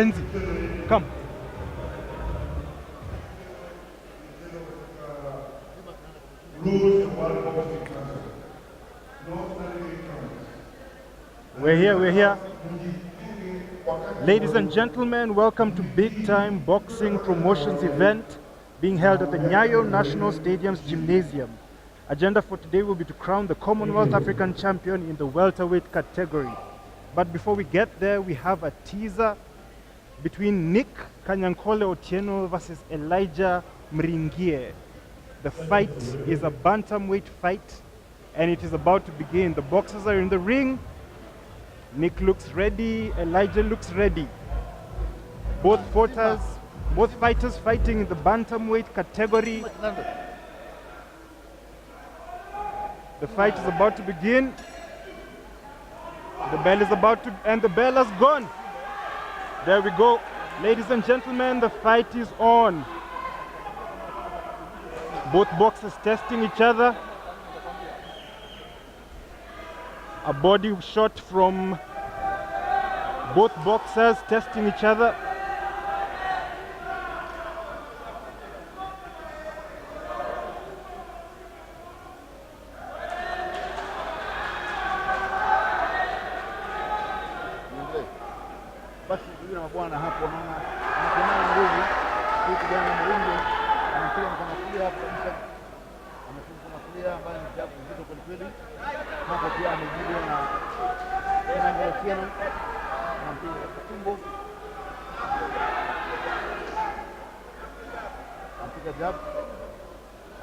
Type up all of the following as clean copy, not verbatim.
Penzi, come. We're here. Ladies and gentlemen, welcome to Big Time Boxing Promotions event being held at the Nyayo National Stadium's Gymnasium. Agenda for today will be to crown the Commonwealth African champion in the welterweight category. But before we get there, we have a teaser between Kanyankole Otieno versus Elijah Mringie. The fight is a bantamweight fight and it is about to begin. The boxers are in the ring. Nick looks ready, Elijah looks ready. Both fighters fighting in the bantamweight category. The fight is about to begin. The bell is about to, and the bell has gone. There we go. Ladies and gentlemen, the fight is on. Both boxers testing each other. A body shot from both boxers testing each other. Basi yule mabwana hapo anaona anaona nguvu huyu kijana Mringie anapiga mkono kulia hapo kabisa, amefunga mkono kulia ambaye ni jabu nzito kwa kweli. Hapo pia amejibu na Otieno anampiga tumbo, anapiga jabu,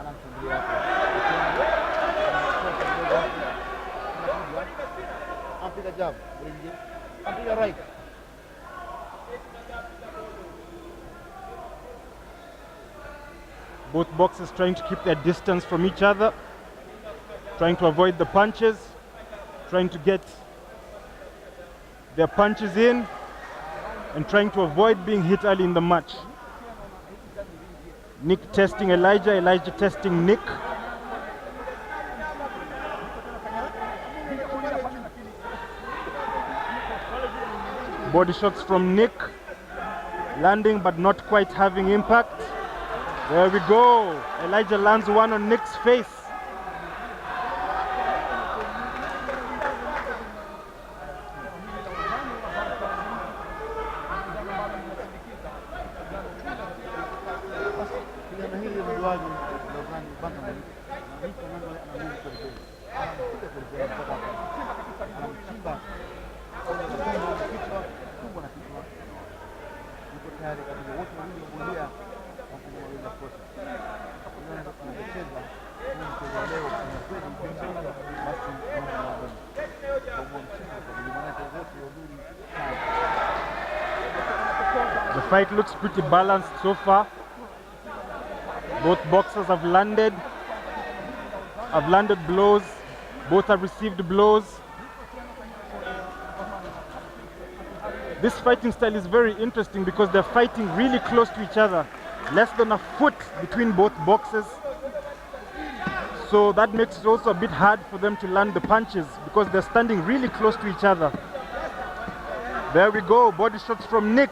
anamchungulia hapo anapiga jabu Mringie, anapiga right. Both boxers trying to keep their distance from each other, trying to avoid the punches, trying to get their punches in, and trying to avoid being hit early in the match. Nick testing Elijah, Elijah testing Nick. Body shots from Nick, landing but not quite having impact. There we go. Elijah lands one on Nick's face. The fight looks pretty balanced so far. Both boxers have landed blows. Both have received blows. This fighting style is very interesting because they're fighting really close to each other. Less than a foot between both boxers. So that makes it also a bit hard for them to land the punches because they're standing really close to each other. There we go, body shots from Nick.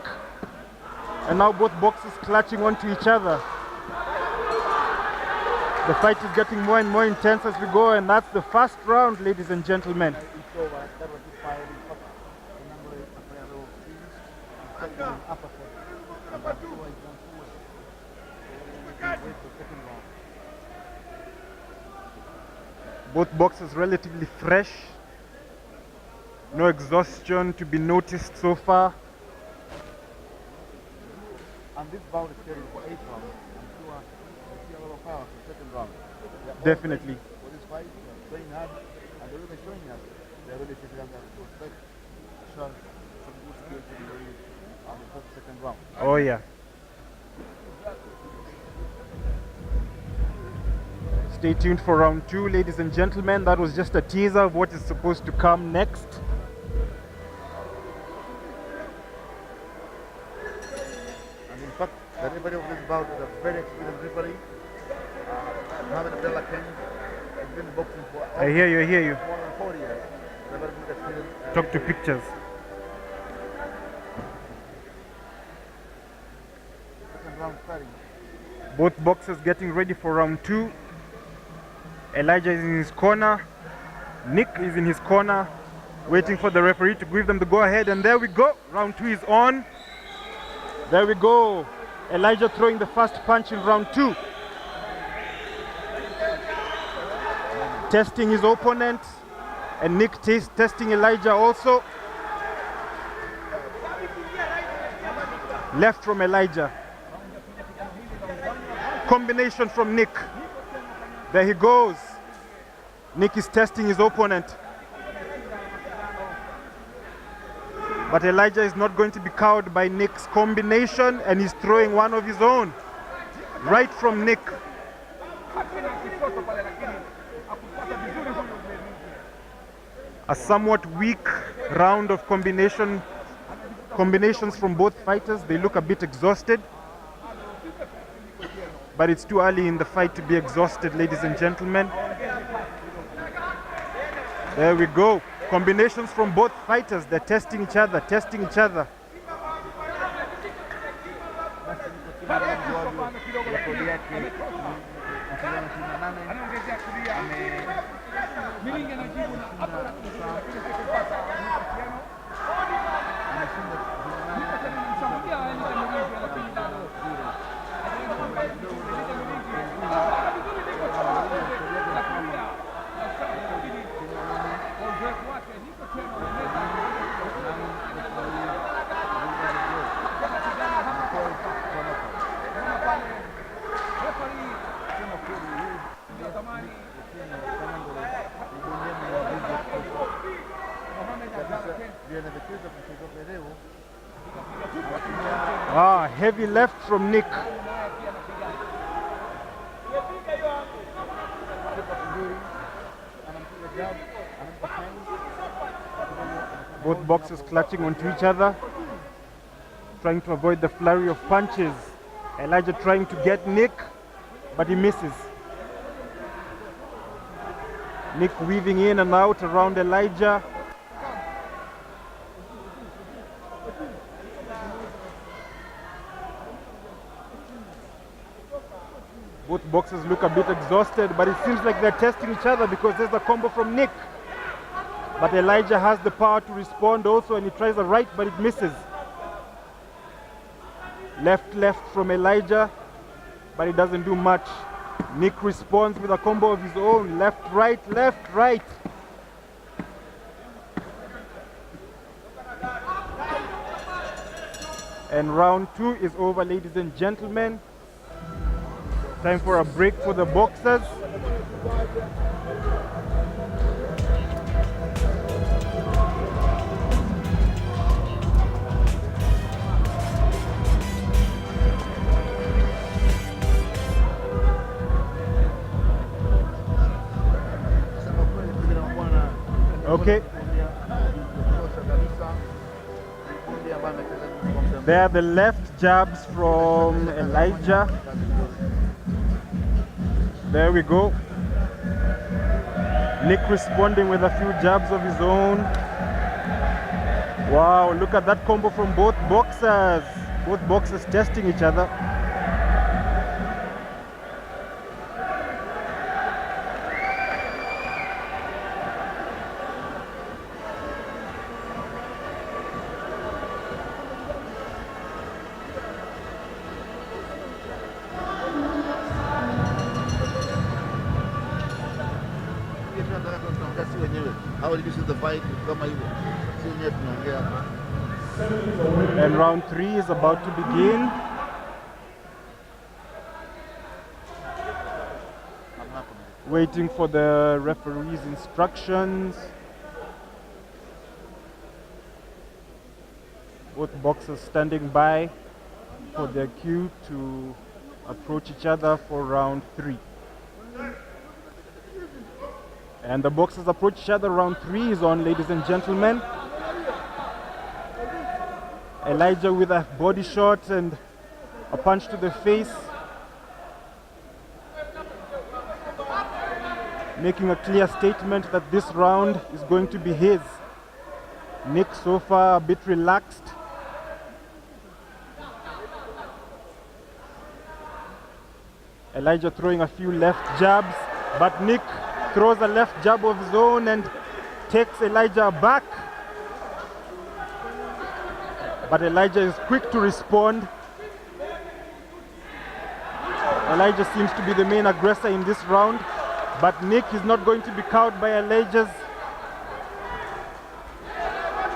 And now both boxers clutching onto each other. The fight is getting more and more intense as we go, and that's the first round, ladies and gentlemen. Both boxers relatively fresh. No exhaustion to be noticed so far. And this bout is scheduled for 8 rounds. I'm sure we'll see a lot of power for the second round. Definitely. For this fight, they're playing hard, and they're really showing us. They're really taking them to respect, show some good skills in the ring on the second round. Oh yeah. Stay tuned for round 2, ladies and gentlemen. That was just a teaser of what is supposed to come next. And in fact, the referee of this bout is a very experienced referee. Mohamed Abdullah King has been boxing for I hear you. more than 4 years. Very good experience. Talk to pictures. round starting. Both boxers getting ready for round 2. Elijah is in his corner. Nick is in his corner, waiting for the referee to give them the go-ahead. And there we go. Round 2 is on. There we go. Elijah throwing the first punch in round 2. Testing his opponent. And Nick testing Elijah also. Left from Elijah. Combination from Nick. There he goes. Nick is testing his opponent. But Elijah is not going to be cowed by Nick's combination, and he's throwing one of his own. Right from Nick. A somewhat weak round of combinations from both fighters. They look a bit exhausted. But it's too early in the fight to be exhausted, ladies and gentlemen. There we go. Combinations from both fighters. They're testing each other, testing each other. Heavy left from Nick. Both boxers clutching onto each other, trying to avoid the flurry of punches. Elijah trying to get Nick, but he misses. Nick weaving in and out around Elijah. Both boxers look a bit exhausted, but it seems like they're testing each other because there's a combo from Nick. But Elijah has the power to respond also, and he tries a right, but it misses. Left from Elijah, but it doesn't do much. Nick responds with a combo of his own. Left, right. And round 2 is over, ladies and gentlemen. Time for a break for the boxers. Okay. There are the left jabs from Elijah. There we go. Nick responding with a few jabs of his own. Wow, look at that combo from both boxers. Both boxers testing each other. And round 3 is about to begin. Waiting for the referee's instructions. Both boxers standing by for their cue to approach each other for round 3. And the boxers approach each other. Round 3 is on, ladies and gentlemen. Elijah with a body shot and a punch to the face. Making a clear statement that this round is going to be his. Nick so far a bit relaxed. Elijah throwing a few left jabs, but Nick throws a left jab of his own and takes Elijah back. But Elijah is quick to respond. Elijah seems to be the main aggressor in this round, but Nick is not going to be cowed by Elijah's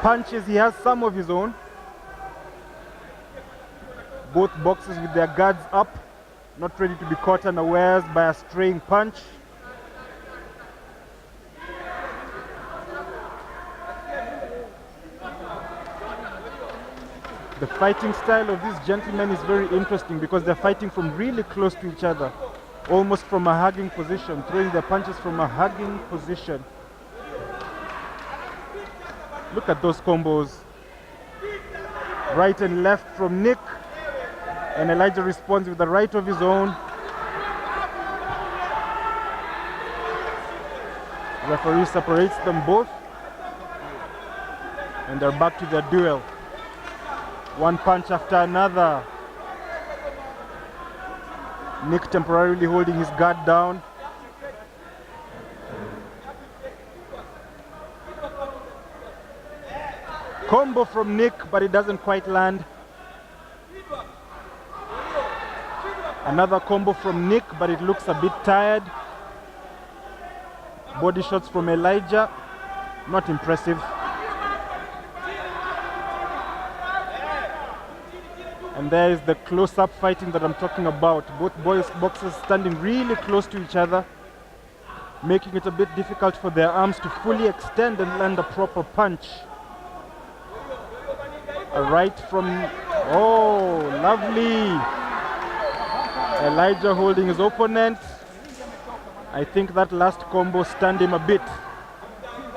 punches. He has some of his own. Both boxers with their guards up, not ready to be caught unawares by a straying punch. The fighting style of these gentlemen is very interesting because they're fighting from really close to each other, almost from a hugging position, throwing their punches from a hugging position. Look at those combos. Right and left from Nick, and Elijah responds with a right of his own. Referee separates them both, and they're back to their duel. One punch after another. Nick temporarily holding his guard down. Combo from Nick, but it doesn't quite land. Another combo from Nick, but it looks a bit tired. Body shots from Elijah, not impressive. And there is the close-up fighting that I'm talking about. Both boxers standing really close to each other, making it a bit difficult for their arms to fully extend and land a proper punch. A right from, oh, lovely. Elijah holding his opponent. I think that last combo stunned him a bit.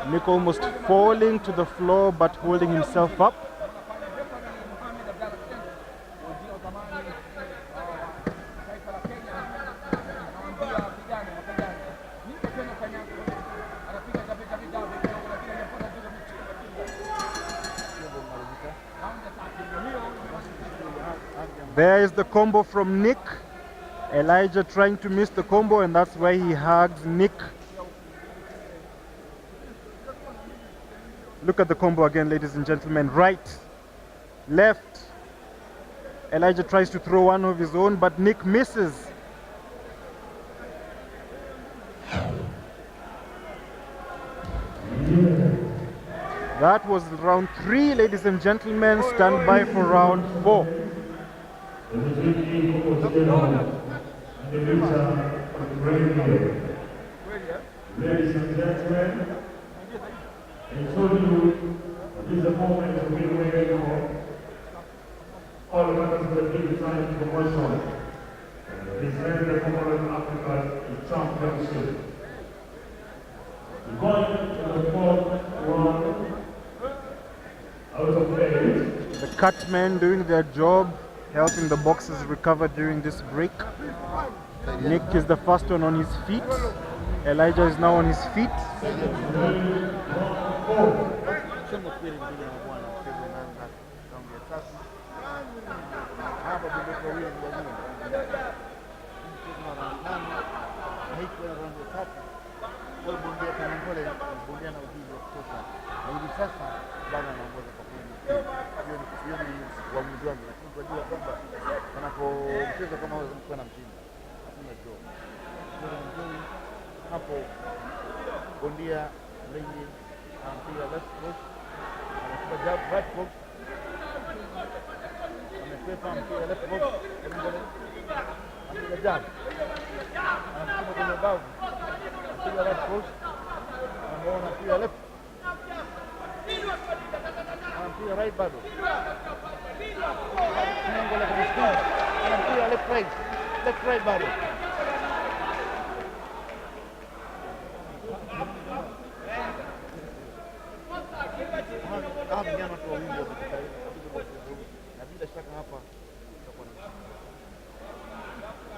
Nick almost falling to the floor but holding himself up. There is the combo from Nick. Elijah trying to miss the combo, and that's why he hugs Nick. Look at the combo again, ladies and gentlemen. Right, left. Elijah tries to throw one of his own, but Nick misses. That was round 3, ladies and gentlemen. Stand by for round 4. Ladies and gentlemen, I told you this is a moment to be waiting for. All members of the big time promotion. Present the Commonwealth Africa Championship. Going to the 4th round out of 8. The cutmen doing their job, helping the boxers recover during this break. Nick is the first one on his feet. Elijah is now on his feet. Elijah Mringie anapiga left hook, anapiga jab right hook, amekwepa anapiga left hook, anapiga jab, anapiga kwenye bavu, anapiga right hook, anapiga left, anapiga right bado, Kanyankole kwenye speed, anapiga left right bado. Vijana tu wawili na bila shaka hapa tutakuwa na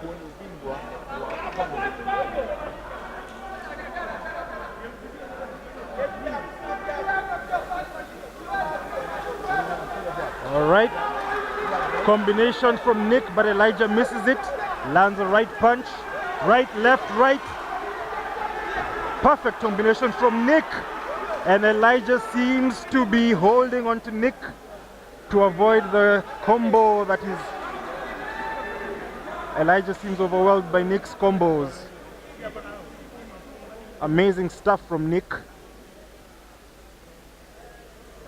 kuona ubingwa wa All right, combination from Nick, but Elijah misses it. Lands a right punch. Right, left, right. Perfect combination from Nick. And Elijah seems to be holding on to Nick to avoid the combo that is... Elijah seems overwhelmed by Nick's combos. Amazing stuff from Nick.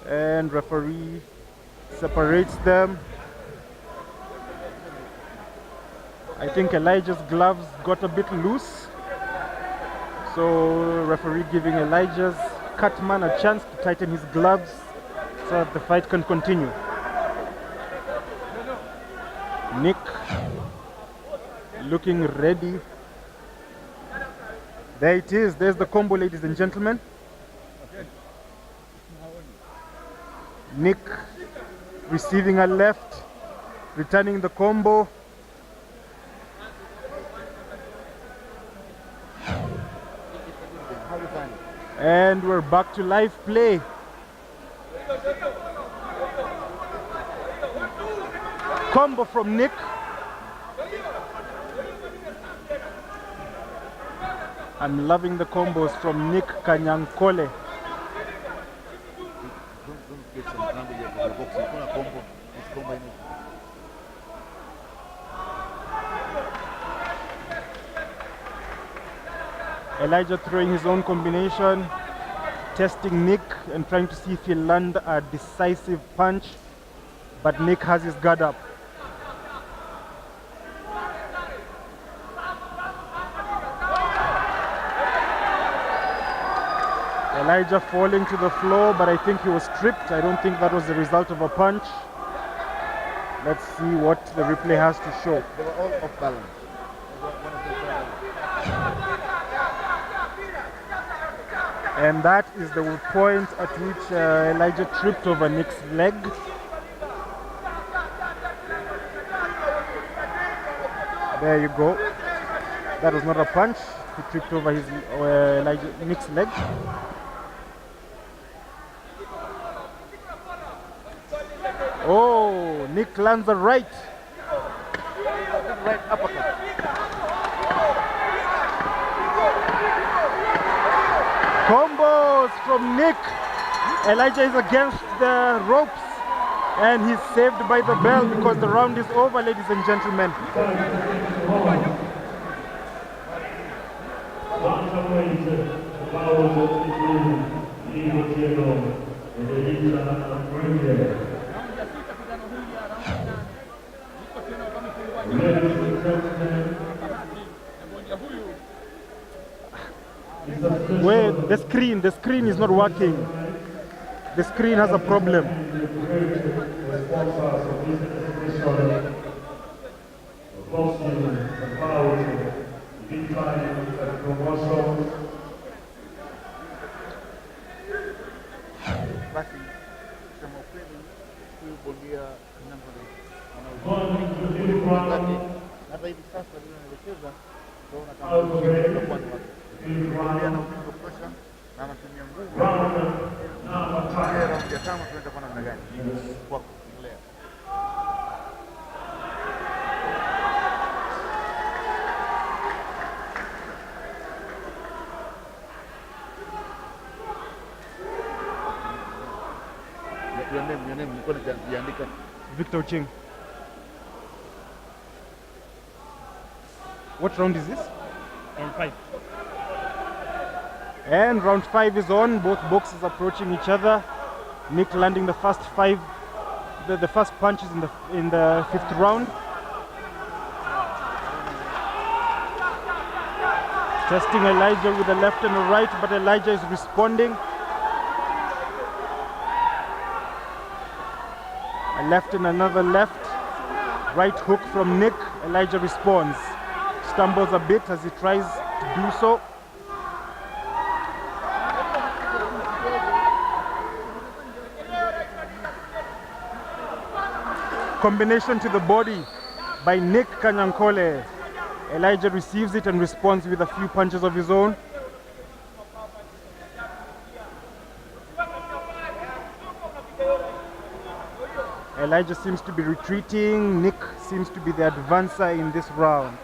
And referee separates them. I think Elijah's gloves got a bit loose. So referee giving Elijah's cut man a chance to tighten his gloves so that the fight can continue. Nick looking ready. There it is. There's the combo, ladies and gentlemen. Nick receiving a left, returning the combo. And we're back to live play. Combo from Nick. I'm loving the combos from Nick Kanyankole. Elijah throwing his own combination, testing Nick and trying to see if he'll land a decisive punch, but Nick has his guard up. Elijah falling to the floor, but I think he was tripped. I don't think that was the result of a punch. Let's see what the replay has to show. They were all off balance. And that is the point at which Elijah tripped over Nick's leg. There you go. That was not a punch. He tripped over his Nick's leg. Oh, Nick lands a right. Right uppercut. Combos from Nick. Elijah is against the ropes and he's saved by the bell because the round is over, ladies and gentlemen. Wait, the screen is not working. The screen has a problem. Basi kusema ukweli, huyu bondia Kanyankole hata hivi sasa vile anaelekeza, tunaona kama bondia na uwezo kutosha na anatumia nguvu. Raundi ya tano tunaenda kwa namna gani? Kwa kuendelea. Your name, nilikuwa nikiandika Victor Ching. What round is this? Round 5. And round 5 is on. Both boxers approaching each other. Nick landing the first the first punches in the 5th round. Testing Elijah with a left and a right, but Elijah is responding. A left and another left. Right hook from Nick. Elijah responds. Stumbles a bit as he tries to do so. Combination to the body by Nick Kanyankole. Elijah receives it and responds with a few punches of his own. Elijah seems to be retreating. Nick seems to be the advancer in this round.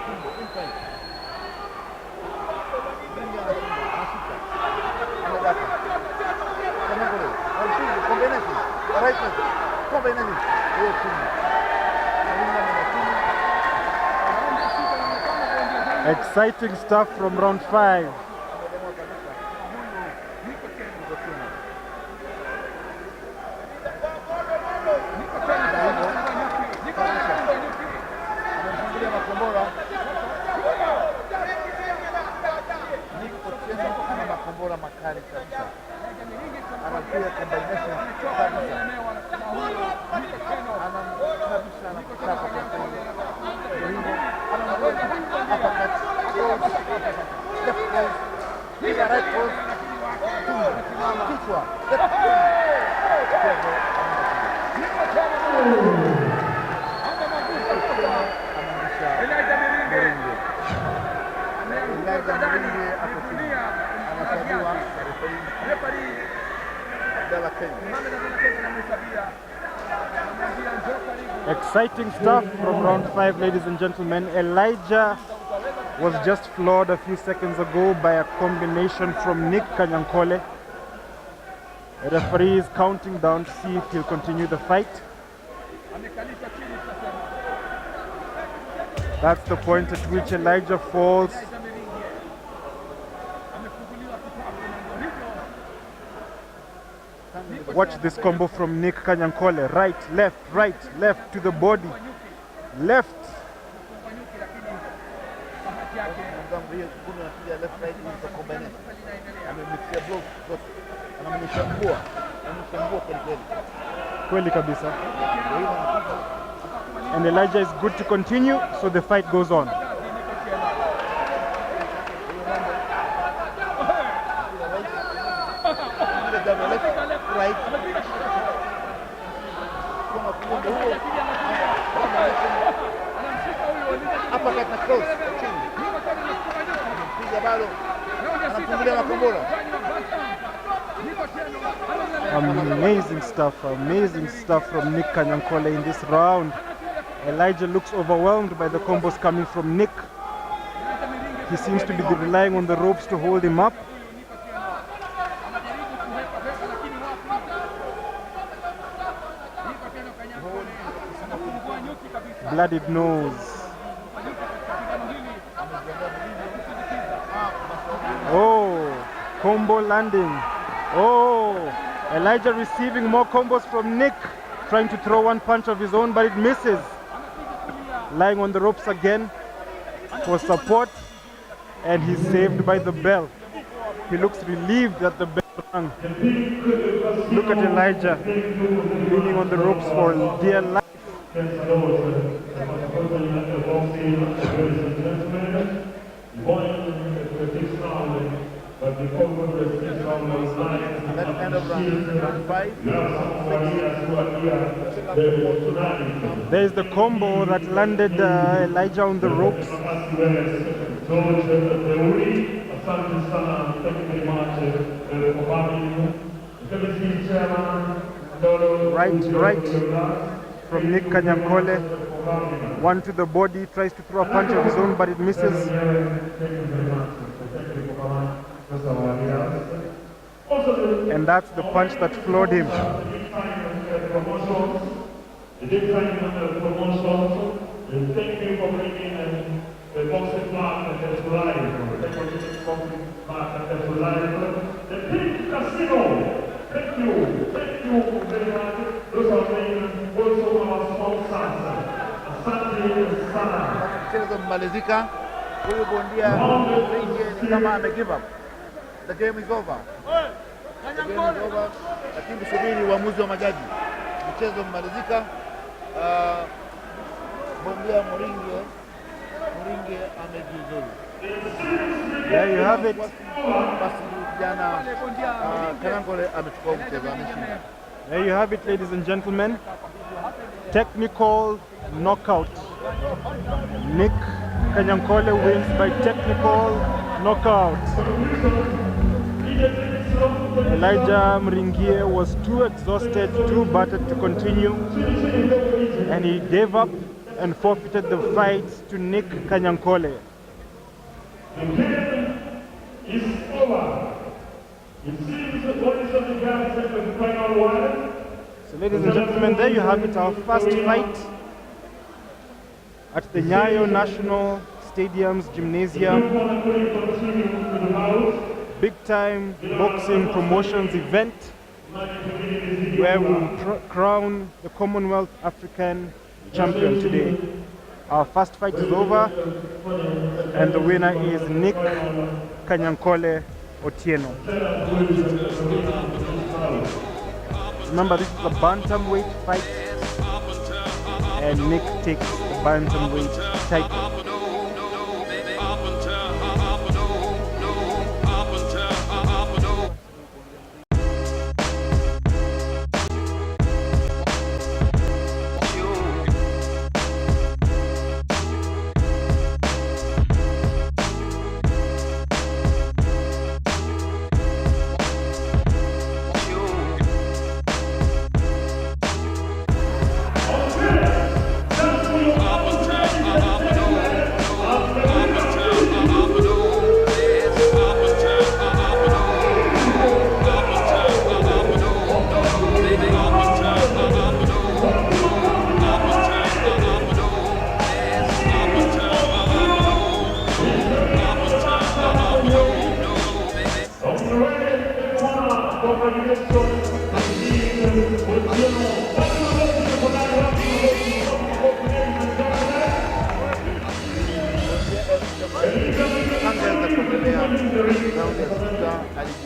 tumbo, inside. Mringie anashika, anadaka. Kanyankole, combination, right leg, combination. Hiyo chini. Exciting stuff from round 5. Makombora makali kabisa. Anapiga combination kabisa. Anamkabisha na kuchapa kwa kwenye ringo. Anamweza uppercut, left cross, piga right cross, kichwa, left Elijah Mringie ako chini. Anasabiwa referee Abdalla Kenya. Exciting stuff from round 5, ladies and gentlemen. Elijah was just floored a few seconds ago by a combination from Nick Kanyankole. The referee is counting down to see if he'll continue the fight. That's the point at which Elijah falls. Watch this combo from Nick Kanyankole. Right, left to the body. Left. Kweli kabisa. And Elijah is good to continue, so the fight goes on. Right. Uppercut na cross chini. Piga balo. Anafungulia makombora. Amazing stuff from Nick Kanyankole in this round. Elijah looks overwhelmed by the combos coming from Nick. He seems to be relying on the ropes to hold him up. Bloodied nose. Oh, combo landing. Oh, Elijah receiving more combos from Nick, trying to throw one punch of his own, but it misses. Lying on the ropes again for support, and he's saved by the bell. He looks relieved that the bell rang. Look at Elijah leaning on the ropes for dear life. That kind of round 5. There's the combo that landed Elijah on the ropes. Right from Nick Kanyankole. One to the body, tries to throw a punch of his own, but it misses. And that's the punch that floored him. Thank you for bringing the boxing flag and the live. The big casino. Thank you very much. Those are also our sponsors. Asante sana. Mchezo mmalizika. Huyu bondia Mringie ni kama ame give up. The game is over. The game is over. Lakini tusubiri uamuzi wa majaji. Mchezo mmalizika. Bondia Mringie amejiuzulu. There you have it. Basi jana Kanyankole amechukua mchezo, ameshinda. There you have it, ladies and gentlemen. Technical knockout. Nick Kanyankole wins by technical knockout. Elijah Mringie was too exhausted, too battered to continue, and he gave up and forfeited the fight to Nick Kanyankole. The game is over. It seems the bodies of the guys at the final one. So ladies and gentlemen, there you have it, our first fight at the Nyayo National Stadium's Gymnasium. Big time boxing promotions event where we will crown the Commonwealth African champion today. Our first fight is over and the winner is Nick Kanyankole Otieno. Remember, this is a bantamweight fight and Nick takes the bantamweight title. Angeweza kuendelea raundi ya sita